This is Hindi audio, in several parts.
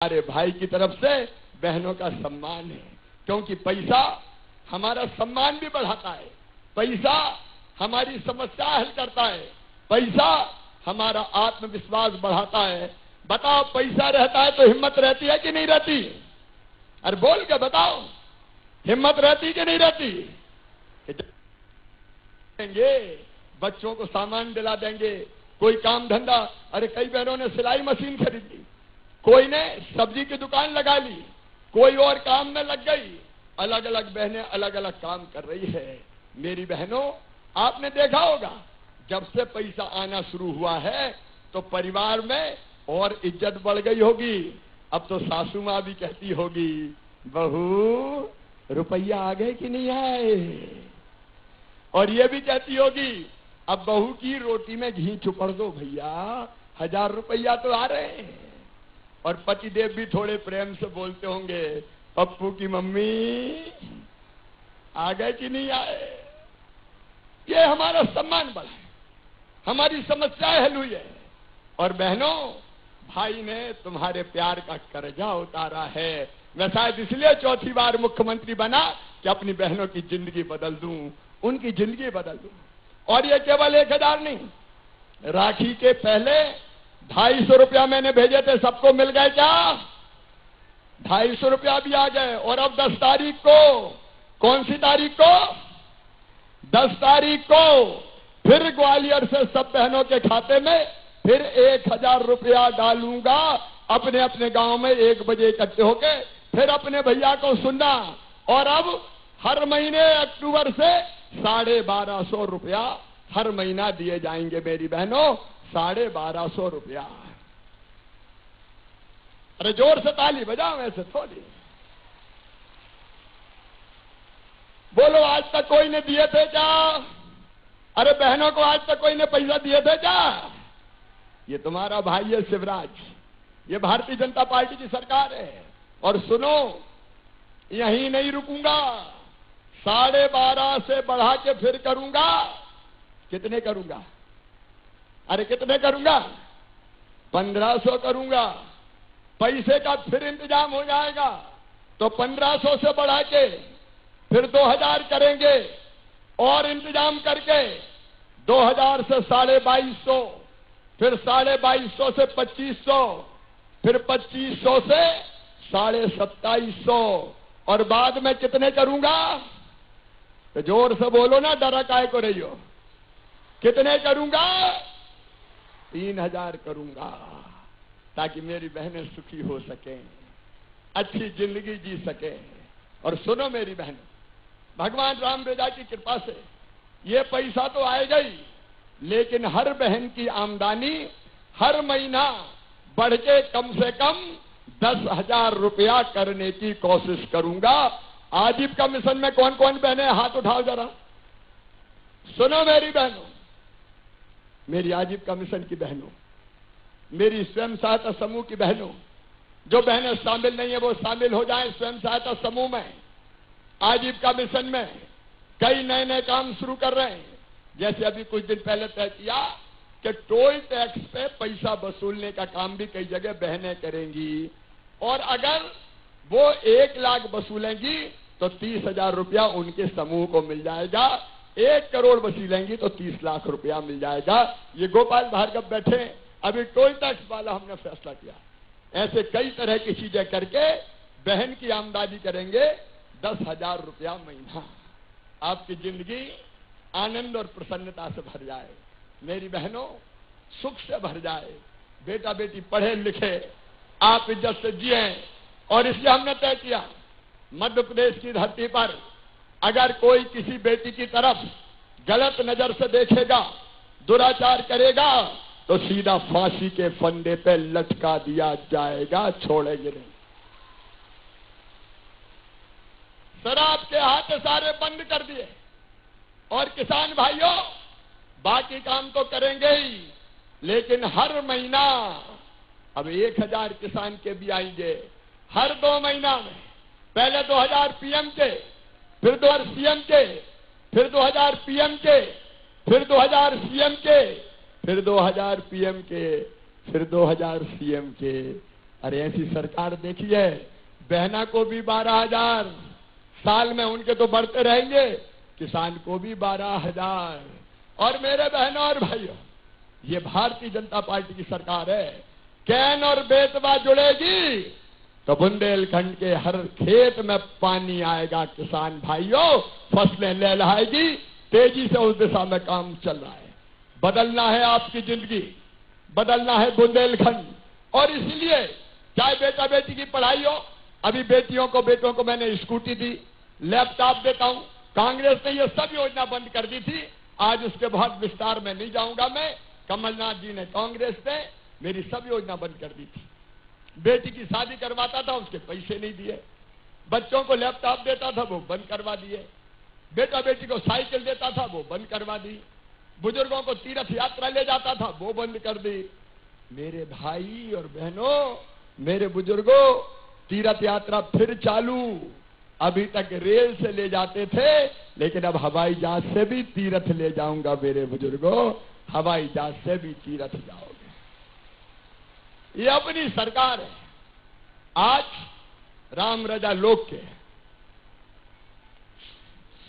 हमारे भाई की तरफ से बहनों का सम्मान है, क्योंकि पैसा हमारा सम्मान भी बढ़ाता है, पैसा हमारी समस्या हल करता है, पैसा हमारा आत्मविश्वास बढ़ाता है। बताओ, पैसा रहता है तो हिम्मत रहती है कि नहीं रहती? अरे बोल के बताओ, हिम्मत रहती कि नहीं रहती? देंगे बच्चों को सामान दिला देंगे, कोई काम धंधा। अरे कई बहनों ने सिलाई मशीन खरीद ली, कोई ने सब्जी की दुकान लगा ली, कोई और काम में लग गई। अलग अलग बहनें अलग अलग काम कर रही है। मेरी बहनों, आपने देखा होगा, जब से पैसा आना शुरू हुआ है तो परिवार में और इज्जत बढ़ गई होगी। अब तो सासू माँ भी कहती होगी, बहू रुपया आ गए कि नहीं आए? और ये भी कहती होगी, अब बहू की रोटी में घी चुपड़ दो भैया, 1000 रुपया तो आ रहे हैं। और पतिदेव भी थोड़े प्रेम से बोलते होंगे, पप्पू की मम्मी आ गए कि नहीं आए? ये हमारा सम्मान बढ़ा है, हमारी समस्याएं हल हुई है। और बहनों, भाई ने तुम्हारे प्यार का कर्जा उतारा है। मैं शायद इसलिए चौथी बार मुख्यमंत्री बना कि अपनी बहनों की जिंदगी बदल दूं, उनकी जिंदगी बदल दूं। और ये केवल 1000 नहीं, राखी के पहले 250 रुपया मैंने भेजे थे, सबको मिल गए क्या? 250 रुपया भी आ गए। और अब 10 तारीख को, कौन सी तारीख को? 10 तारीख को फिर ग्वालियर से सब बहनों के खाते में फिर 1000 रुपया डालूंगा। अपने अपने गांव में 1 बजे इकट्ठे होके फिर अपने भैया को सुनना। और अब हर महीने अक्टूबर से 1250 रुपया हर महीना दिए जाएंगे मेरी बहनों, 1250 रुपया। अरे जोर से ताली बजाओ, ऐसे थोड़ी। बोलो, आज तक कोई ने दिए थे क्या? अरे बहनों को आज तक कोई ने पैसा दिए थे क्या? ये तुम्हारा भाई है शिवराज, ये भारतीय जनता पार्टी की सरकार है। और सुनो, यहीं नहीं रुकूंगा, 12.5 से बढ़ा के फिर करूंगा। कितने करूंगा? अरे कितने करूंगा? 1500 करूंगा। पैसे का फिर इंतजाम हो जाएगा तो 1500 से बढ़ा के फिर 2000 करेंगे। और इंतजाम करके 2000 से 2250, फिर 2250 से 2500, फिर 2500 से 2750। और बाद में कितने करूंगा? तो जोर से बोलो ना, डरा काहे को रही हो? कितने करूंगा? 3000 करूंगा, ताकि मेरी बहनें सुखी हो सकें, अच्छी जिंदगी जी सके। और सुनो मेरी बहन, भगवान राम रेजा की कृपा से ये पैसा तो आएगा ही, लेकिन हर बहन की आमदनी हर महीना बढ़ के कम से कम 10,000 रुपया करने की कोशिश करूंगा। आजीविका मिशन में कौन कौन बहनें हाथ उठाओ जरा। सुनो मेरी बहनों, मेरी आजीविका मिशन की बहनों, मेरी स्वयं सहायता समूह की बहनों, जो बहनें शामिल नहीं है वो शामिल हो जाएं स्वयं सहायता समूह में। आजीविका मिशन में कई नए नए काम शुरू कर रहे हैं। जैसे अभी कुछ दिन पहले तय किया कि टोल टैक्स पे पैसा वसूलने का काम भी कई जगह बहनें करेंगी। और अगर वो 1 लाख वसूलेंगी तो 30,000 रुपया उनके समूह को मिल जाएगा। 1 करोड़ वसूलेंगी तो 30 लाख रुपया मिल जाएगा। ये गोपाल भार्गव बैठे, अभी टोल टैक्स वाला हमने फैसला किया। ऐसे कई तरह की चीजें करके बहन की आमदनी करेंगे 10,000 रुपया महीना। आपकी जिंदगी आनंद और प्रसन्नता से भर जाए, मेरी बहनों सुख से भर जाए, बेटा बेटी पढ़े लिखे, आप इज्जत से जिए। और इसलिए हमने तय किया, मध्य प्रदेश की धरती पर अगर कोई किसी बेटी की तरफ गलत नजर से देखेगा, दुराचार करेगा, तो सीधा फांसी के फंदे पे लटका दिया जाएगा, छोड़ेंगे नहीं। शराब के हाथ सारे बंद कर दिए। और किसान भाइयों, बाकी काम तो करेंगे ही, लेकिन हर महीना अब 1000 किसान के भी आएंगे हर 2 महीना में। पहले 2000 पीएम के, फिर 2000 सीएम के, फिर 2000 पीएम के, फिर 2000 सीएम के, फिर 2000 पीएम के, फिर 2000 सीएम के। अरे ऐसी सरकार देखी है, बहना को भी 12,000 साल में उनके तो बढ़ते रहेंगे, किसान को भी 12,000। और मेरे बहनों और भाइयों, ये भारतीय जनता पार्टी की सरकार है। कैन और बेतवा जुड़ेगी तो बुंदेलखंड के हर खेत में पानी आएगा। किसान भाइयों, फसलें लहलहाएगी। तेजी से उस दिशा में काम चल रहा है। बदलना है आपकी जिंदगी, बदलना है बुंदेलखंड। और इसलिए चाहे बेटा बेटी की पढ़ाई हो, अभी बेटियों को बेटों को मैंने स्कूटी दी, लैपटॉप देता हूं। कांग्रेस ने ये सब योजना बंद कर दी थी, आज उसके बहुत विस्तार में नहीं जाऊंगा मैं। कमलनाथ जी ने, कांग्रेस ने मेरी सब योजना बंद कर दी थी। बेटी की शादी करवाता था, उसके पैसे नहीं दिए। बच्चों को लैपटॉप देता था, वो बंद करवा दिए। बेटा बेटी को साइकिल देता था, वो बंद करवा दी। बुजुर्गों को तीर्थ यात्रा ले जाता था, वो बंद कर दी। मेरे भाई और बहनों, मेरे बुजुर्गों, तीर्थ यात्रा फिर चालू। अभी तक रेल से ले जाते थे, लेकिन अब हवाई जहाज से भी तीर्थ ले जाऊंगा। मेरे बुजुर्गों, हवाई जहाज से भी तीर्थ जाओगे। ये अपनी सरकार है। आज राम रजा लोक के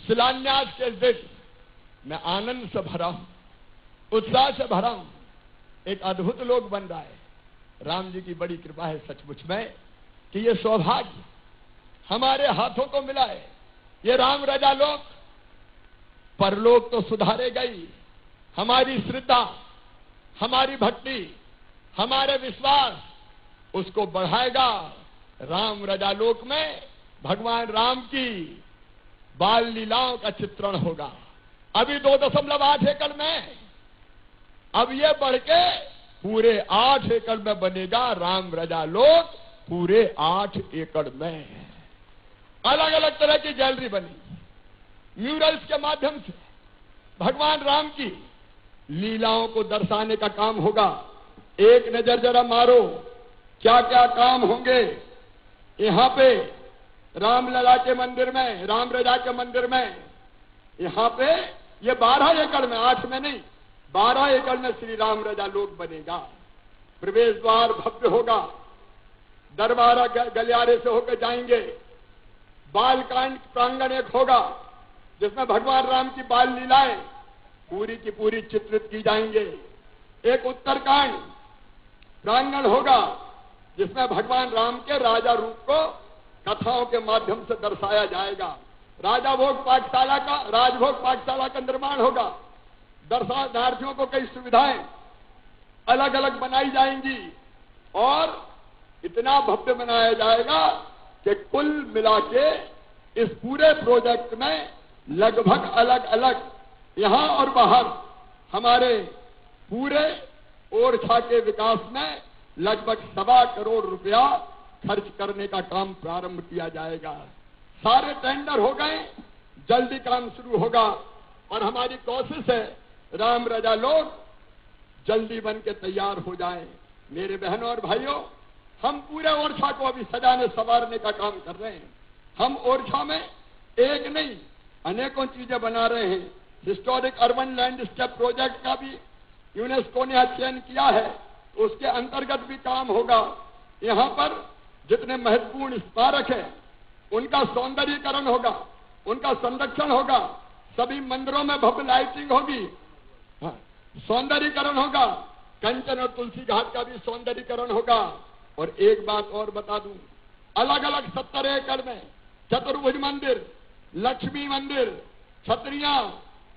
शिलान्यास के दिन मैं आनंद से भरा हूं, उत्साह से भरा हूं। एक अद्भुत लोक बन रहा है। राम जी की बड़ी कृपा है सचमुच में कि ये सौभाग्य हमारे हाथों को मिला है। ये राम रजा लोक, परलोक तो सुधारे गई। हमारी श्रद्धा, हमारी भक्ति, हमारे विश्वास उसको बढ़ाएगा। राम रजा लोक में भगवान राम की बाल लीलाओं का चित्रण होगा। अभी 2.8 एकड़ में, अब ये बढ़ के पूरे 8 एकड़ में बनेगा राम रजा लोक। पूरे 8 एकड़ में अलग अलग तरह की गैलरी बनी, म्यूरल्स के माध्यम से भगवान राम की लीलाओं को दर्शाने का काम होगा। एक नजर जरा मारो, क्या क्या काम होंगे यहां पे रामलला के मंदिर में, राम रजा के मंदिर में। यहां पे ये 12 एकड़ में, 8 में नहीं, 12 एकड़ में श्री राम रजा लोक बनेगा। प्रवेश द्वार भव्य होगा, दरबारा गलियारे से होकर जाएंगे। बालकांड प्रांगण एक होगा जिसमें भगवान राम की बाल लीलाएं पूरी की पूरी चित्रित की जाएंगे। एक उत्तरकांड प्रांगण होगा जिसमें भगवान राम के राजा रूप को कथाओं के माध्यम से दर्शाया जाएगा। राजा भोग पाठशाला का, राजभोग पाठशाला का निर्माण होगा। दर्शनार्थियों को कई सुविधाएं अलग अलग बनाई जाएंगी और इतना भव्य बनाया जाएगा कि कुल मिला के इस पूरे प्रोजेक्ट में लगभग अलग अलग यहां और बाहर हमारे पूरे ओरछा के विकास में लगभग 1.25 करोड़ रुपया खर्च करने का काम प्रारंभ किया जाएगा। सारे टेंडर हो गए, जल्दी काम शुरू होगा और हमारी कोशिश है राम रजा लोक जल्दी बन के तैयार हो जाए। मेरे बहनों और भाइयों, हम पूरे ओरछा को अभी सजाने संवारने का काम कर रहे हैं। हम ओरछा में एक नहीं अनेकों चीजें बना रहे हैं। हिस्टोरिक अर्बन लैंडस्केप प्रोजेक्ट का भी यूनेस्को ने चयन किया है, तो उसके अंतर्गत भी काम होगा। यहां पर जितने महत्वपूर्ण स्मारक हैं उनका सौंदर्यीकरण होगा, उनका संरक्षण होगा। सभी मंदिरों में भव्य लाइटिंग होगी, सौंदर्यीकरण होगा। कंचन और तुलसी घाट का भी सौंदर्यीकरण होगा। और एक बात और बता दूं, अलग अलग 70 एकड़ में चतुर्भुज मंदिर, लक्ष्मी मंदिर, छतरियां,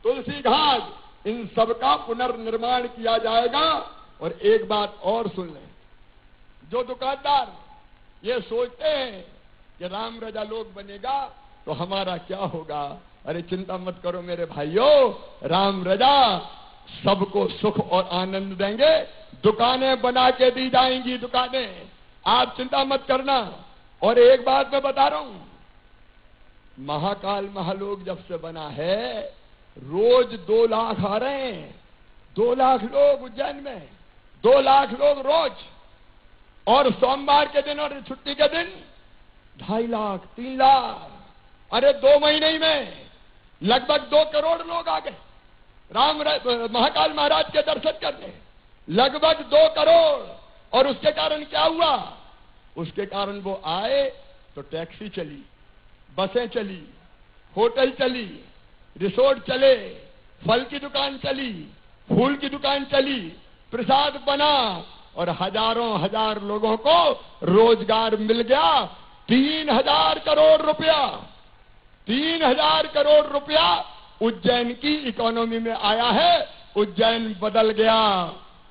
तुलसी घाट, इन सब का पुनर्निर्माण किया जाएगा। और एक बात और सुन लें, जो दुकानदार ये सोचते हैं कि राम रजा लोक बनेगा तो हमारा क्या होगा, अरे चिंता मत करो मेरे भाइयों, राम रजा सबको सुख और आनंद देंगे। दुकानें बना के दी जाएंगी, दुकानें, आप चिंता मत करना। और एक बात मैं बता रहा हूं, महाकाल महालोक जब से बना है, रोज 2 लाख आ रहे हैं। 2 लाख लोग उज्जैन में, 2 लाख लोग रोज। और सोमवार के दिन और छुट्टी के दिन 2.5 लाख, 3 लाख। अरे 2 महीने ही में लगभग 2 करोड़ लोग आ गए महाकाल महाराज के दर्शन करने, लगभग 2 करोड़। और उसके कारण क्या हुआ, उसके कारण वो आए तो टैक्सी चली, बसें चली, होटल चली, रिसोर्ट चले, फल की दुकान चली, फूल की दुकान चली, प्रसाद बना और हजारों हजार लोगों को रोजगार मिल गया। 3000 करोड़ रुपया, 3000 करोड़ रुपया उज्जैन की इकोनॉमी में आया है। उज्जैन बदल गया,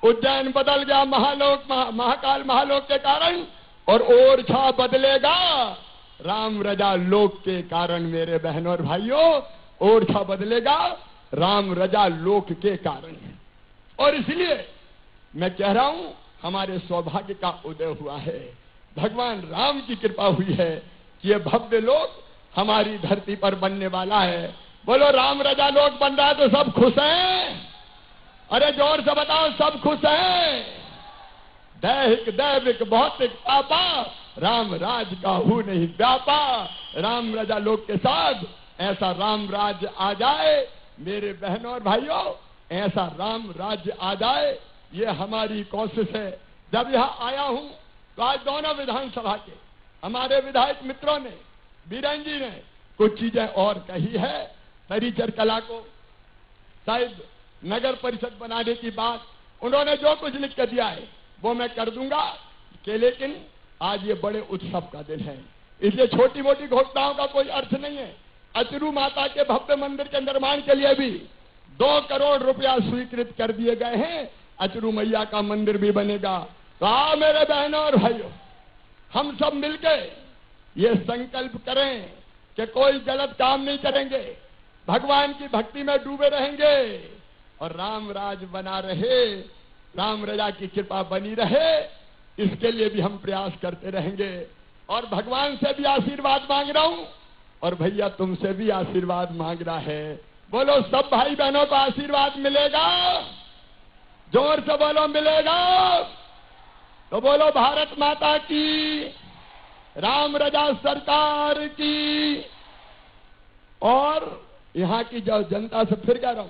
उज्जैन बदल गया महालोक, महाकाल महालोक के कारण, और ओरछा बदलेगा राम रजा लोक के कारण। मेरे बहनों और भाइयों, ओरछा बदलेगा राम रजा लोक के कारण। और इसलिए मैं कह रहा हूं, हमारे सौभाग्य का उदय हुआ है। भगवान राम की कृपा हुई है कि ये भव्य लोक हमारी धरती पर बनने वाला है। बोलो राम रजा लोक बन रहा है तो सब खुश हैं? अरे जोर से बताओ, सब खुश हैं? दैहिक दैविक भौतिक पापा राम राज का हूं नहीं व्यापा। राम रजा लोक के साथ ऐसा राम राज आ जाए मेरे बहनों और भाइयों, ऐसा राम राज्य आ जाए, ये हमारी कोशिश है। जब यहां आया हूं तो आज दोनों विधानसभा के हमारे विधायक मित्रों ने, बीरेन जी ने कुछ चीजें और कही है। परिचर कला को शायद नगर परिषद बनाने की बात उन्होंने जो कुछ लिख कर दिया है वो मैं कर दूंगा कि, लेकिन आज ये बड़े उत्सव का दिन है, इसलिए छोटी मोटी घोषणाओं का कोई अर्थ नहीं है। अचरू माता के भव्य मंदिर के निर्माण के लिए भी 2 करोड़ रुपया स्वीकृत कर दिए गए हैं। अचरू मैया का मंदिर भी बनेगा। तो आओ मेरे बहनों और भाइयों, हम सब मिलके ये संकल्प करें कि कोई गलत काम नहीं करेंगे, भगवान की भक्ति में डूबे रहेंगे और राम राज बना रहे, राम रजा की कृपा बनी रहे, इसके लिए भी हम प्रयास करते रहेंगे। और भगवान से भी आशीर्वाद मांग रहा हूं और भैया तुमसे भी आशीर्वाद मांग रहा है। बोलो सब भाई बहनों को आशीर्वाद मिलेगा? जोर से बोलो मिलेगा। तो बोलो भारत माता की, राम रजा सरकार की। और यहां की जो जनता से फिर कह रहा हूं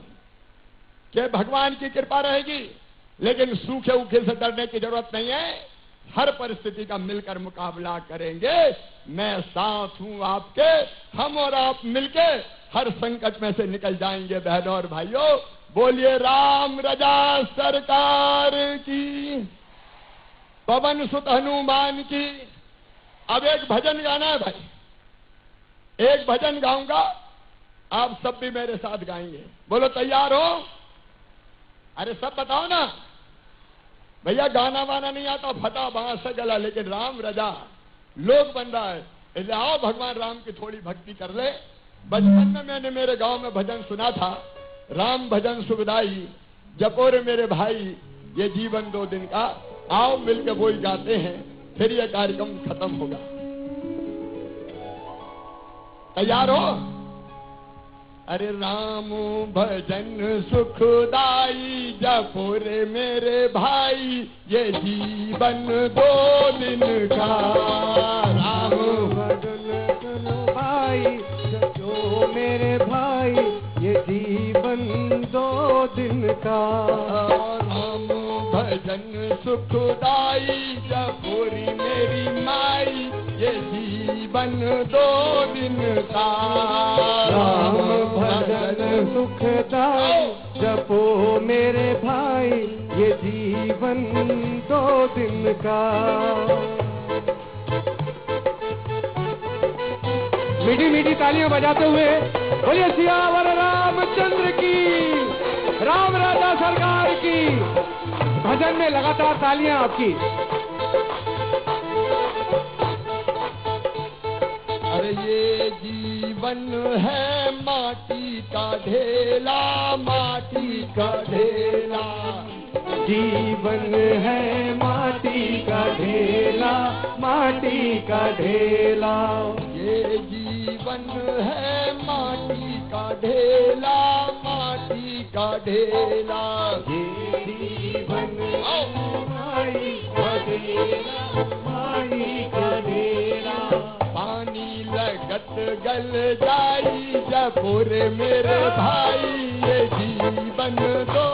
कि भगवान की कृपा रहेगी, लेकिन सूखे उखे से डरने की जरूरत नहीं है। हर परिस्थिति का मिलकर मुकाबला करेंगे। मैं साथ हूं आपके, हम और आप मिलके हर संकट में से निकल जाएंगे। बहनों और भाइयों, बोलिए राम रजा सरकार की, पवन सुत हनुमान की। अब एक भजन गाना है भाई, एक भजन गाऊंगा, आप सब भी मेरे साथ गाएंगे। बोलो तैयार हो? अरे सब बताओ ना भैया, गाना वाना नहीं आता, फटा बांस से गला, लेकिन राम रजा लोग बन रहा है। इसलिए आओ भगवान राम की थोड़ी भक्ति कर ले। बचपन में मैंने मेरे गांव में भजन सुना था, राम भजन सुखदाई जपो रे मेरे भाई, ये जीवन 2 दिन का। आओ मिलकर वो ही गाते हैं, फिर ये कार्यक्रम खत्म होगा। तैयार हो? अरे राम भजन सुखदाई जपो रे मेरे भाई, ये जीवन 2 दिन का। राम भजन भाई जपो मेरे भाई, ये जीवन 2 दिन का। राम भजन सुखदाई जपो रे मेरी माई, ये जीवन 2 दिन का। राम भजन सुखदाई जपो मेरे भाई, ये जीवन 2 दिन का। मीठी मीठी तालियां बजाते हुए बोलिए सियावर रामचंद्र की, राम राजा सरकार की। भजन में लगातार तालियां आपकी। अरे ये जीवन है माटी का ढेला, माटी का ढेला। जीवन है माटी का ढेला, माटी का ढेला। ये जीवन है माटी का ढेला, माटी का ढेला। ये जीवन माटी का ढेला, माटी का ढेला। पानी लगत गल जाई जपो रे मेरे भाई, ये जीवन 2